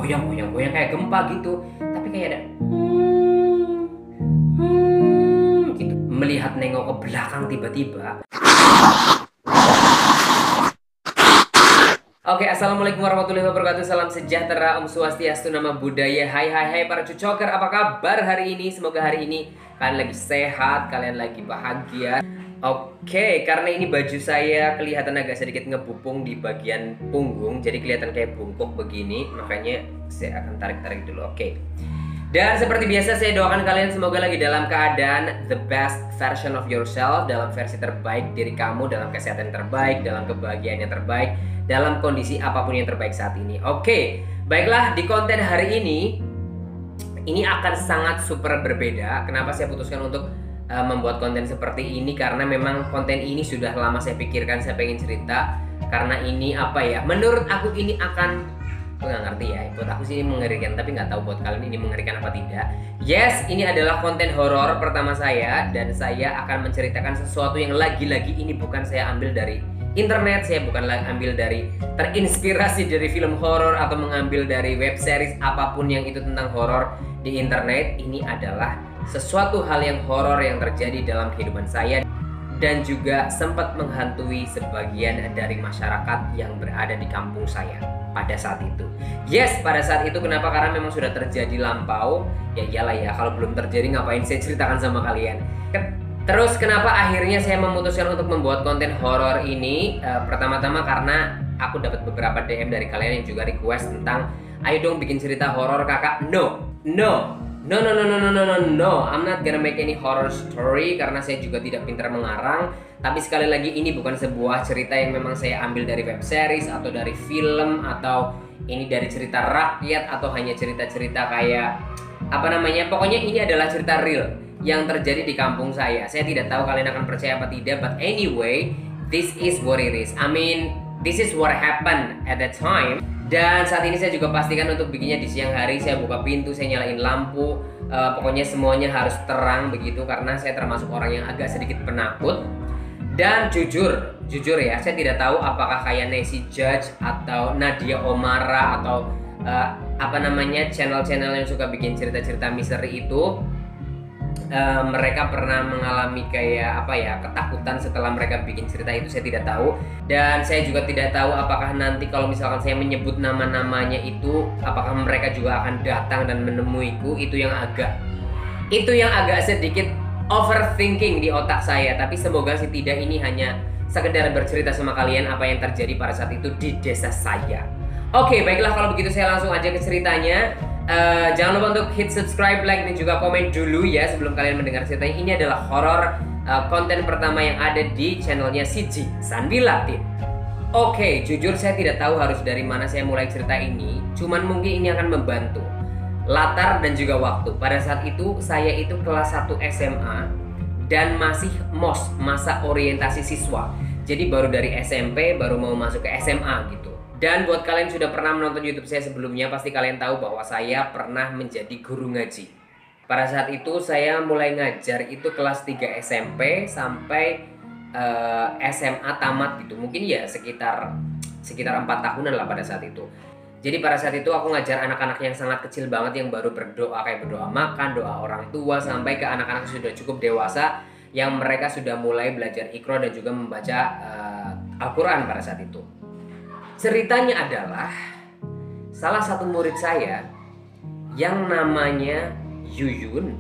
goyang kayak gempa gitu, tapi kayak ada gitu. Melihat nengok ke belakang tiba-tiba. Oke, assalamualaikum warahmatullahi wabarakatuh. Salam sejahtera, Om Swastiastu, Namo Buddhaya. Hai para cucoker, apa kabar hari ini? Semoga hari ini kalian lagi sehat, kalian lagi bahagia. Oke, karena ini baju saya kelihatan agak sedikit ngebupung di bagian punggung, jadi kelihatan kayak bungkuk begini, makanya saya akan tarik-tarik dulu. Oke. Dan seperti biasa saya doakan kalian semoga lagi dalam keadaan the best version of yourself, dalam versi terbaik diri kamu, dalam kesehatan terbaik, dalam kebahagiaan yang terbaik, dalam kondisi apapun yang terbaik saat ini. Oke, baiklah, di konten hari ini akan sangat super berbeda. Kenapa saya putuskan untuk membuat konten seperti ini? Karena memang konten ini sudah lama saya pikirkan, saya pengen cerita. Karena ini apa ya, menurut aku ini akan, aku nggak ngerti ya, buat aku sih ini mengerikan, tapi nggak tahu buat kalian ini mengerikan apa tidak. Yes, ini adalah konten horor pertama saya, dan saya akan menceritakan sesuatu yang lagi-lagi ini bukan saya ambil dari internet, saya bukan ambil dari terinspirasi dari film horor atau mengambil dari web series apapun yang itu tentang horor di internet. Ini adalah sesuatu hal yang horor yang terjadi dalam kehidupan saya dan juga sempat menghantui sebagian dari masyarakat yang berada di kampung saya pada saat itu. Yes, pada saat itu kenapa? Karena memang sudah terjadi lampau. Ya iyalah ya, kalau belum terjadi ngapain saya ceritakan sama kalian. Terus kenapa akhirnya saya memutuskan untuk membuat konten horor ini? Pertama-tama karena aku dapat beberapa DM dari kalian yang juga request tentang, ayo dong bikin cerita horor kakak. No, I'm not gonna make any horror story karena saya juga tidak pintar mengarang. Tapi sekali lagi ini bukan sebuah cerita yang memang saya ambil dari web series atau dari film, atau ini dari cerita rakyat, atau hanya cerita-cerita kayak apa namanya. Pokoknya ini adalah cerita real yang terjadi di kampung saya. Saya tidak tahu kalian akan percaya apa tidak, but anyway, this is what it is. I mean, this is what happened at that time. Dan saat ini saya juga pastikan untuk bikinnya di siang hari. Saya buka pintu, saya nyalain lampu, pokoknya semuanya harus terang begitu, karena saya termasuk orang yang agak sedikit penakut. Dan jujur ya, saya tidak tahu apakah kayak Nancy Judge atau Nadia Omara atau apa namanya, channel-channel yang suka bikin cerita-cerita misteri itu, mereka pernah mengalami kayak apa ya, ketakutan setelah mereka bikin cerita itu. Saya tidak tahu, dan saya juga tidak tahu apakah nanti kalau misalkan saya menyebut nama-namanya itu, apakah mereka juga akan datang dan menemuiku. Itu yang agak sedikit overthinking di otak saya. Tapi semoga sih tidak, ini hanya sekedar bercerita sama kalian apa yang terjadi pada saat itu di desa saya. Oke, baiklah, kalau begitu saya langsung aja ke ceritanya. Jangan lupa untuk hit subscribe, like, dan juga komen dulu ya sebelum kalian mendengar ceritanya. Ini adalah horor konten pertama yang ada di channelnya Siji Sanbilatin. Oke, jujur saya tidak tahu harus dari mana saya mulai cerita ini. Cuman mungkin ini akan membantu latar dan juga waktu. Pada saat itu saya itu kelas 1 SMA dan masih MOS, masa orientasi siswa. Jadi baru dari SMP baru mau masuk ke SMA gitu. Dan buat kalian sudah pernah menonton YouTube saya sebelumnya, pasti kalian tahu bahwa saya pernah menjadi guru ngaji. Pada saat itu saya mulai ngajar itu kelas 3 SMP sampai SMA tamat gitu. Mungkin ya sekitar 4 tahunan lah pada saat itu. Jadi pada saat itu aku ngajar anak-anak yang sangat kecil banget, yang baru berdoa, kayak berdoa makan, doa orang tua, sampai ke anak-anak sudah cukup dewasa yang mereka sudah mulai belajar Iqra dan juga membaca Al-Quran pada saat itu. Ceritanya adalah salah satu murid saya yang namanya Yuyun.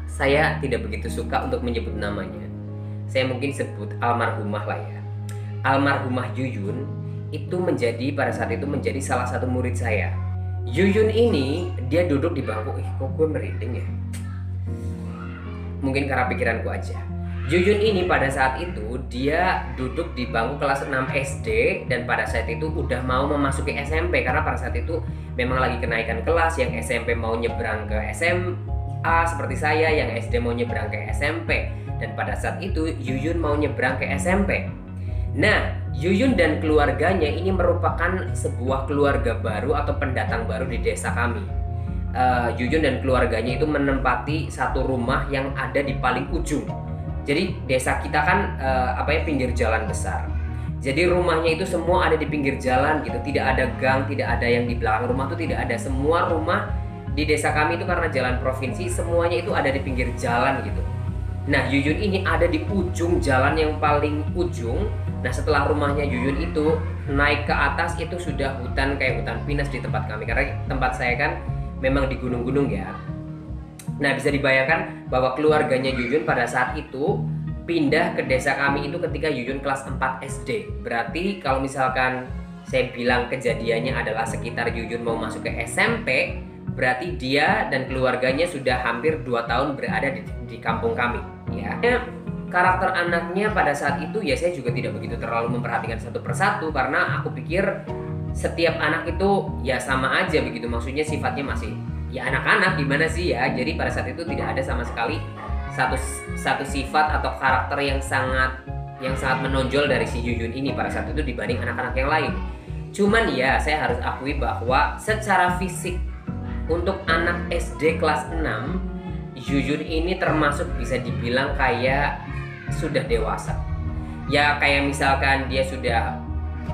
Saya tidak begitu suka untuk menyebut namanya. Saya mungkin sebut almarhumah lah ya. Almarhumah Yuyun itu pada saat itu menjadi salah satu murid saya. Yuyun ini dia duduk di bangku, kok gue merinding ya? Mungkin karena pikiranku aja. Yuyun ini pada saat itu dia duduk di bangku kelas 6 SD, dan pada saat itu udah mau memasuki SMP, karena pada saat itu memang lagi kenaikan kelas. Yang SMP mau nyebrang ke SMA seperti saya, yang SD mau nyebrang ke SMP, dan pada saat itu Yuyun mau nyebrang ke SMP. Nah, Yuyun dan keluarganya ini merupakan sebuah keluarga baru atau pendatang baru di desa kami. Yuyun dan keluarganya itu menempati satu rumah yang ada di paling ujung. Jadi desa kita kan pinggir jalan besar. Jadi rumahnya itu semua ada di pinggir jalan gitu, tidak ada gang, tidak ada yang di belakang rumah tuh tidak ada. Semua rumah di desa kami itu karena jalan provinsi, semuanya itu ada di pinggir jalan gitu. Nah, Yuyun ini ada di ujung jalan yang paling ujung. Nah, setelah rumahnya Yuyun itu naik ke atas itu sudah hutan, kayak hutan pinus di tempat kami, karena tempat saya kan memang di gunung-gunung ya. Nah, bisa dibayangkan bahwa keluarganya Yuyun pada saat itu pindah ke desa kami itu ketika Yuyun kelas 4 SD. Berarti kalau misalkan saya bilang kejadiannya adalah sekitar Yuyun mau masuk ke SMP, berarti dia dan keluarganya sudah hampir 2 tahun berada di kampung kami ya. Karakter anaknya pada saat itu ya saya juga tidak begitu terlalu memperhatikan satu persatu, karena aku pikir setiap anak itu ya sama aja begitu, maksudnya sifatnya masih ya anak-anak gimana sih ya. Jadi pada saat itu tidak ada sama sekali satu sifat atau karakter yang sangat menonjol dari si Yuyun ini pada saat itu dibanding anak-anak yang lain. Cuman ya saya harus akui bahwa secara fisik untuk anak SD kelas 6, Yuyun ini termasuk bisa dibilang kayak sudah dewasa. Ya kayak misalkan dia sudah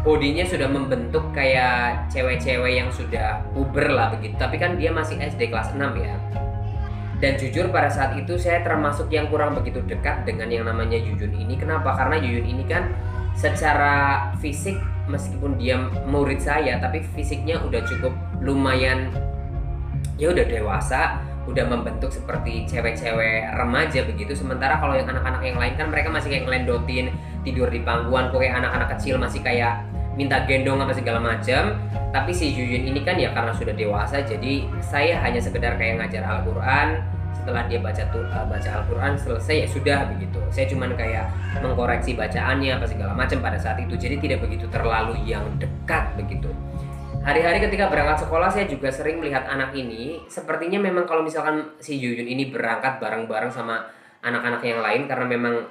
bodinya sudah membentuk kayak cewek-cewek yang sudah puber lah begitu. Tapi kan dia masih SD kelas 6 ya. Dan jujur pada saat itu saya termasuk yang kurang begitu dekat dengan yang namanya Yuyun ini. Kenapa? Karena Yuyun ini kan secara fisik meskipun dia murid saya, tapi fisiknya udah cukup lumayan, ya udah dewasa, udah membentuk seperti cewek-cewek remaja begitu. Sementara kalau yang anak-anak yang lain kan mereka masih kayak ngelendotin, tidur di pangkuan, kok kayak anak-anak kecil masih kayak minta gendong apa segala macam. Tapi si Yuyun ini kan ya karena sudah dewasa, jadi saya hanya sekedar kayak ngajar Al-Quran. Setelah dia baca Al-Quran selesai ya sudah begitu. Saya cuman kayak mengkoreksi bacaannya apa segala macam pada saat itu. Jadi tidak begitu terlalu yang dekat begitu. Hari-hari ketika berangkat sekolah saya juga sering melihat anak ini. Sepertinya memang kalau misalkan si Yuyun ini berangkat bareng-bareng sama anak-anak yang lain, karena memang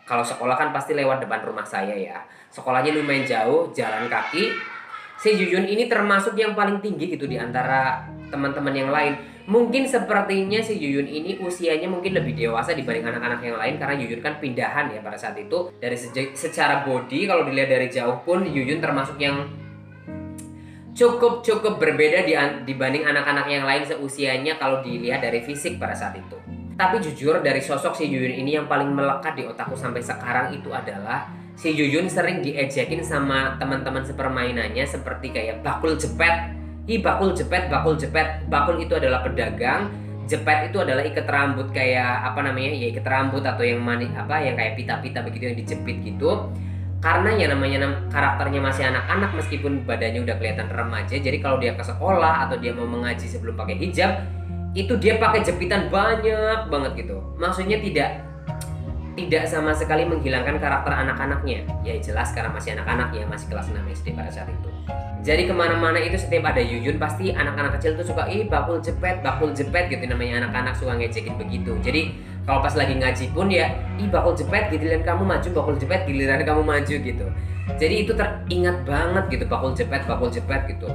kalau sekolah kan pasti lewat depan rumah saya ya. Sekolahnya lumayan jauh, jalan kaki. Si Yuyun ini termasuk yang paling tinggi gitu di antara teman-teman yang lain. Mungkin sepertinya si Yuyun ini usianya mungkin lebih dewasa dibanding anak-anak yang lain, karena Yuyun kan pindahan ya pada saat itu. Dari secara body kalau dilihat dari jauh pun Yuyun termasuk yang cukup berbeda dibanding anak-anak yang lain seusianya kalau dilihat dari fisik pada saat itu. Tapi jujur dari sosok si Yuyun ini yang paling melekat di otakku sampai sekarang itu adalah si Yuyun sering diejekin sama teman-teman sepermainannya seperti kayak bakul jepet. Bakul jepet. Bakul itu adalah pedagang, jepet itu adalah ikat rambut kayak apa namanya? Ya ikat rambut atau yang yang kayak pita-pita begitu yang dijepit gitu. Karena yang namanya karakternya masih anak-anak meskipun badannya udah kelihatan remaja. Jadi kalau dia ke sekolah atau dia mau mengaji sebelum pakai hijab, itu dia pakai jepitan banyak banget gitu. Maksudnya tidak sama sekali menghilangkan karakter anak-anaknya. Ya jelas karena masih anak-anak ya, masih kelas 6 SD pada saat itu. Jadi kemana-mana itu setiap ada Yuyun pasti anak-anak kecil tuh suka bakul jepet gitu, namanya anak-anak suka ngejekin begitu. Jadi kalau pas lagi ngaji pun ya bakul jepet, giliran kamu maju, bakul jepet, giliran kamu maju gitu. Jadi itu teringat banget gitu, bakul jepet gitu.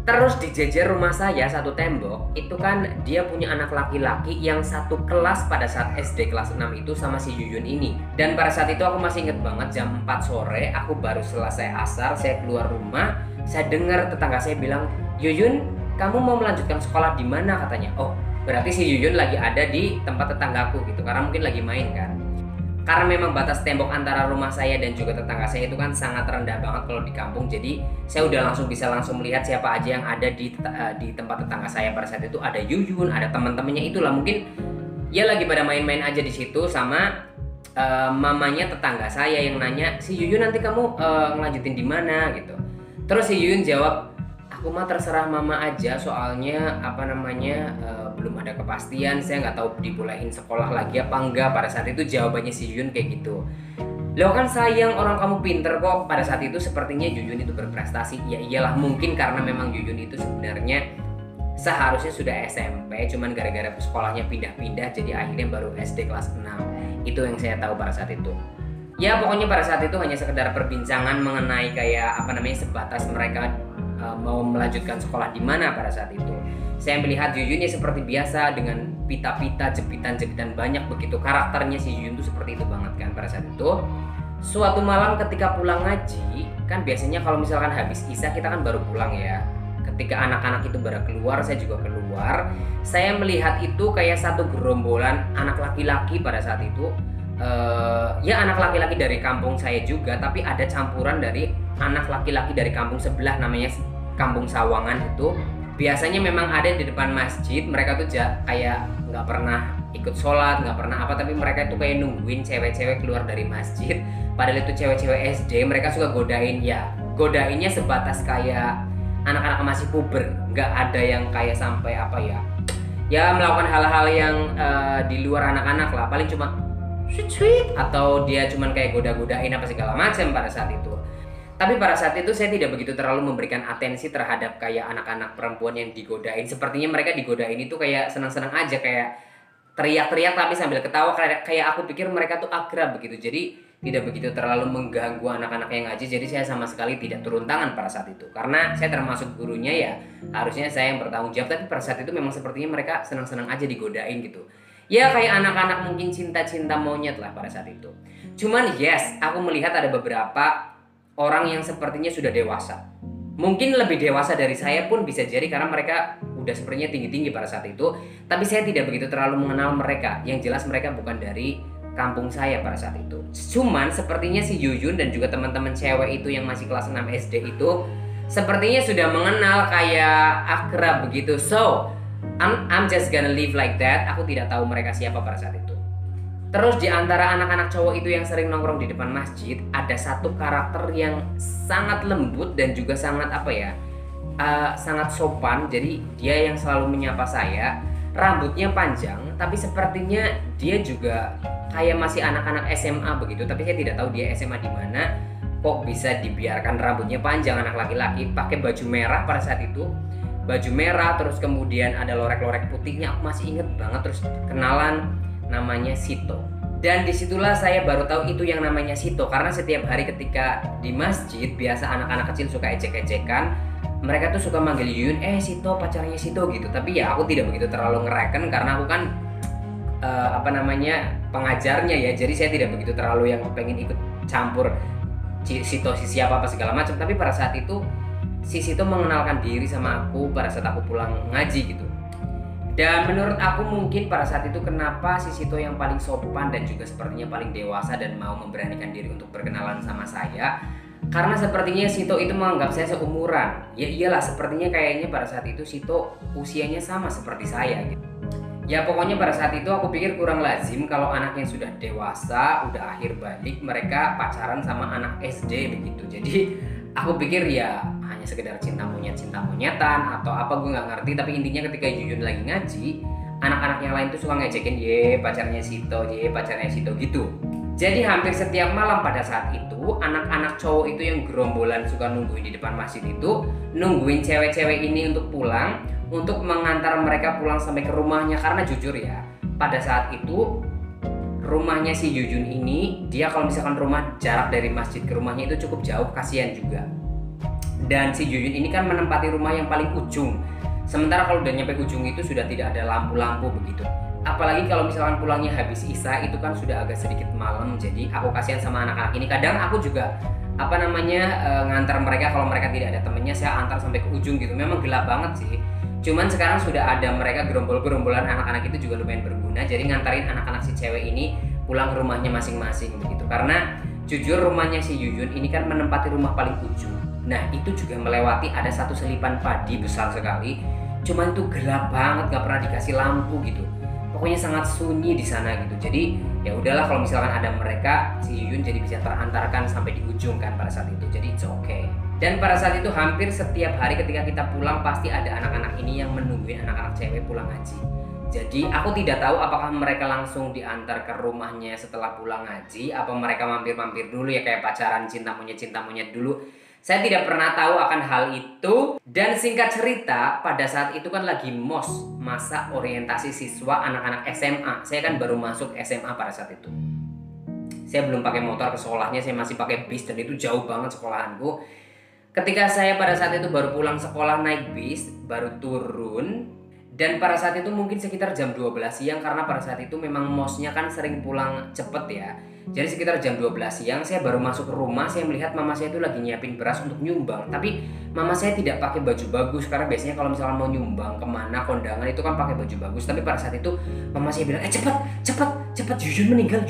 Terus di jejer rumah saya satu tembok itu kan dia punya anak laki-laki yang satu kelas pada saat SD kelas 6 itu sama si Yuyun ini. Dan pada saat itu aku masih inget banget jam 4 sore aku baru selesai asar, saya keluar rumah, saya dengar tetangga saya bilang, "Yuyun, kamu mau melanjutkan sekolah di mana?" katanya. Oh, berarti si Yuyun lagi ada di tempat tetanggaku gitu, karena mungkin lagi main kan. Karena memang batas tembok antara rumah saya dan juga tetangga saya itu kan sangat rendah banget kalau di kampung. Jadi saya udah bisa langsung melihat siapa aja yang ada di tempat tetangga saya pada saat itu. Ada Yuyun, ada teman-temannya itulah, mungkin ya lagi pada main-main aja di situ sama mamanya tetangga saya yang nanya, "Si Yuyun nanti kamu ngelanjutin di mana?" gitu. Terus si Yuyun jawab, "Aku mah terserah mama aja, soalnya belum ada kepastian, saya nggak tahu dibolehin sekolah lagi apa enggak." Pada saat itu jawabannya si Yuyun kayak gitu. "Loh kan sayang, orang kamu pinter kok." Pada saat itu sepertinya Yuyun itu berprestasi. Ya iyalah, mungkin karena memang Yuyun itu sebenarnya seharusnya sudah SMP, cuman gara-gara sekolahnya pindah-pindah jadi akhirnya baru SD kelas 6. Itu yang saya tahu pada saat itu. Ya pokoknya pada saat itu hanya sekedar perbincangan mengenai kayak sebatas mereka mau melanjutkan sekolah di mana pada saat itu. Saya melihat Yuyun ya seperti biasa dengan pita-pita, jepitan-jepitan banyak begitu. Karakternya si Yuyun tuh seperti itu banget kan pada saat itu. Suatu malam ketika pulang ngaji, kan biasanya kalau misalkan habis isya kita kan baru pulang ya. Ketika anak-anak itu baru keluar, saya juga keluar. Saya melihat itu kayak satu gerombolan anak laki-laki pada saat itu. Ya anak laki-laki dari kampung saya juga, tapi ada campuran dari anak laki-laki dari kampung sebelah, namanya Kampung Sawangan itu. Biasanya memang ada di depan masjid. Mereka tuh kayak nggak pernah ikut sholat, nggak pernah apa, tapi mereka itu kayak nungguin cewek-cewek keluar dari masjid. Padahal itu cewek-cewek SD, mereka suka godain ya. Godainnya sebatas kayak anak-anak masih puber, nggak ada yang kayak sampai apa ya. Ya melakukan hal-hal yang di luar anak-anak lah, paling cuma sweet atau dia cuman kayak goda-godain apa segala macam pada saat itu. Tapi pada saat itu saya tidak begitu terlalu memberikan atensi terhadap kayak anak-anak perempuan yang digodain. Sepertinya mereka digodain itu kayak senang-senang aja, kayak teriak-teriak tapi sambil ketawa, kayak aku pikir mereka tuh akrab begitu. Jadi tidak begitu terlalu mengganggu anak-anak yang ngaji. Jadi saya sama sekali tidak turun tangan pada saat itu. Karena saya termasuk gurunya ya, harusnya saya yang bertanggung jawab. Tapi pada saat itu memang sepertinya mereka senang-senang aja digodain gitu. Ya kayak anak-anak mungkin cinta-cinta monyet lah pada saat itu. Cuman yes, aku melihat ada beberapa orang yang sepertinya sudah dewasa. Mungkin lebih dewasa dari saya pun bisa jadi, karena mereka udah sepertinya tinggi-tinggi pada saat itu. Tapi saya tidak begitu terlalu mengenal mereka. Yang jelas mereka bukan dari kampung saya pada saat itu. Cuman sepertinya si Yuyun dan juga teman-teman cewek itu yang masih kelas 6 SD itu sepertinya sudah mengenal, kayak akrab begitu. So I'm just gonna live like that. Aku tidak tahu mereka siapa pada saat itu. Terus di antara anak-anak cowok itu yang sering nongkrong di depan masjid, ada satu karakter yang sangat lembut dan juga sangat apa ya, sangat sopan. Jadi dia yang selalu menyapa saya. Rambutnya panjang, tapi sepertinya dia juga kayak masih anak-anak SMA begitu. Tapi saya tidak tahu dia SMA di mana. Kok bisa dibiarkan rambutnya panjang, anak laki-laki, pakai baju merah pada saat itu. Baju merah, terus kemudian ada lorek-lorek putihnya. Aku masih inget banget. Terus kenalan, namanya Sito. Dan disitulah saya baru tahu itu yang namanya Sito. Karena setiap hari ketika di masjid, biasa anak-anak kecil suka ejek-ejekan. Mereka tuh suka manggil Yuyun, Sito, pacarnya Sito gitu. Tapi ya aku tidak begitu terlalu ngereken, karena aku kan pengajarnya ya. Jadi saya tidak begitu terlalu yang pengen ikut campur Sito si siapa apa segala macam. Tapi pada saat itu si Sito mengenalkan diri sama aku pada saat aku pulang ngaji gitu. Dan menurut aku mungkin pada saat itu kenapa si Sito yang paling sopan dan juga sepertinya paling dewasa dan mau memberanikan diri untuk berkenalan sama saya, karena sepertinya Sito itu menganggap saya seumuran. Ya iyalah, sepertinya kayaknya pada saat itu Sito usianya sama seperti saya gitu. Ya pokoknya pada saat itu aku pikir kurang lazim kalau anak yang sudah dewasa, udah akhir balik, mereka pacaran sama anak SD begitu. Jadi aku pikir ya hanya sekedar cinta monyetan atau apa, gue nggak ngerti. Tapi intinya ketika Yuyun lagi ngaji, anak-anak yang lain tuh suka ngejekin, pacarnya Sito gitu. Jadi hampir setiap malam pada saat itu, anak-anak cowok itu yang gerombolan suka nungguin di depan masjid itu, nungguin cewek-cewek ini untuk pulang, untuk mengantar mereka pulang sampai ke rumahnya. Karena jujur ya, pada saat itu rumahnya si Yuyun ini, dia kalau misalkan jarak dari masjid ke rumahnya itu cukup jauh, kasihan juga. Dan si Yuyun ini kan menempati rumah yang paling ujung. Sementara kalau udah nyampe ujung itu sudah tidak ada lampu-lampu begitu. Apalagi kalau misalkan pulangnya habis isya, itu kan sudah agak sedikit malam. Jadi aku kasihan sama anak-anak ini. Kadang aku juga ngantar mereka, kalau mereka tidak ada temennya saya antar sampai ke ujung gitu. Memang gelap banget sih. Cuman sekarang sudah ada mereka gerombolan anak-anak itu juga lumayan berguna. Jadi ngantarin anak-anak si cewek ini pulang ke rumahnya masing-masing begitu. Karena jujur rumahnya si Yuyun ini kan menempati rumah paling ujung. Nah itu juga melewati ada satu selipan padi besar sekali. Cuman itu gelap banget, gak pernah dikasih lampu gitu. Pokoknya sangat sunyi di sana gitu. Jadi ya udahlah, kalau misalkan ada mereka, si Yuyun jadi bisa terantarkan sampai di ujung kan pada saat itu. Jadi it's okay. Dan pada saat itu hampir setiap hari ketika kita pulang pasti ada anak-anak ini yang menungguin anak-anak cewek pulang ngaji. Jadi aku tidak tahu apakah mereka langsung diantar ke rumahnya setelah pulang ngaji, apa mereka mampir-mampir dulu ya kayak pacaran cinta monyet dulu. Saya tidak pernah tahu akan hal itu. Dan singkat cerita, pada saat itu kan lagi MOS, masa orientasi siswa anak-anak SMA. Saya kan baru masuk SMA pada saat itu. Saya belum pakai motor ke sekolahnya, saya masih pakai bis, dan itu jauh banget sekolahanku. Ketika saya pada saat itu baru pulang sekolah naik bis, baru turun, Dan pada saat itu mungkin sekitar jam 12 siang, karena pada saat itu memang mosnya kan sering pulang cepet ya. Jadi sekitar jam 12 siang saya baru masuk ke rumah, saya melihat mama saya itu lagi nyiapin beras untuk nyumbang. Tapi mama saya tidak pakai baju bagus, karena biasanya kalau misalnya mau nyumbang kemana kondangan itu kan pakai baju bagus. Tapi pada saat itu mama saya bilang, cepat Jujun meninggal,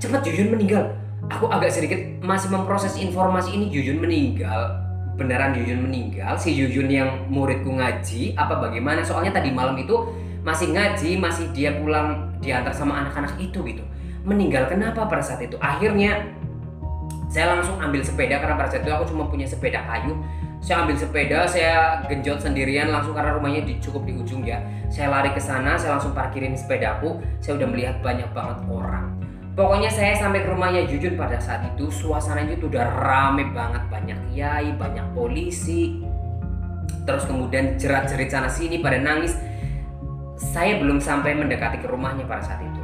cepat Jujun meninggal. Aku agak sedikit masih memproses informasi ini, Jujun meninggal. Beneran Jujun meninggal? Si Jujun yang muridku ngaji apa bagaimana? Soalnya tadi malam itu masih ngaji, masih dia pulang diantar sama anak-anak itu gitu. Meninggal kenapa pada saat itu? Akhirnya saya langsung ambil sepeda, karena pada saat itu aku cuma punya sepeda kayu. Saya ambil sepeda, saya genjot sendirian langsung karena rumahnya cukup di ujung ya. Saya lari ke sana, saya langsung parkirin sepedaku. Saya udah melihat banyak banget orang. Pokoknya saya sampai ke rumahnya Jujun pada saat itu suasananya itu udah rame banget, banyak kiai, banyak polisi. Terus kemudian jerat-jerit sana sini pada nangis. Saya belum sampai mendekati ke rumahnya pada saat itu.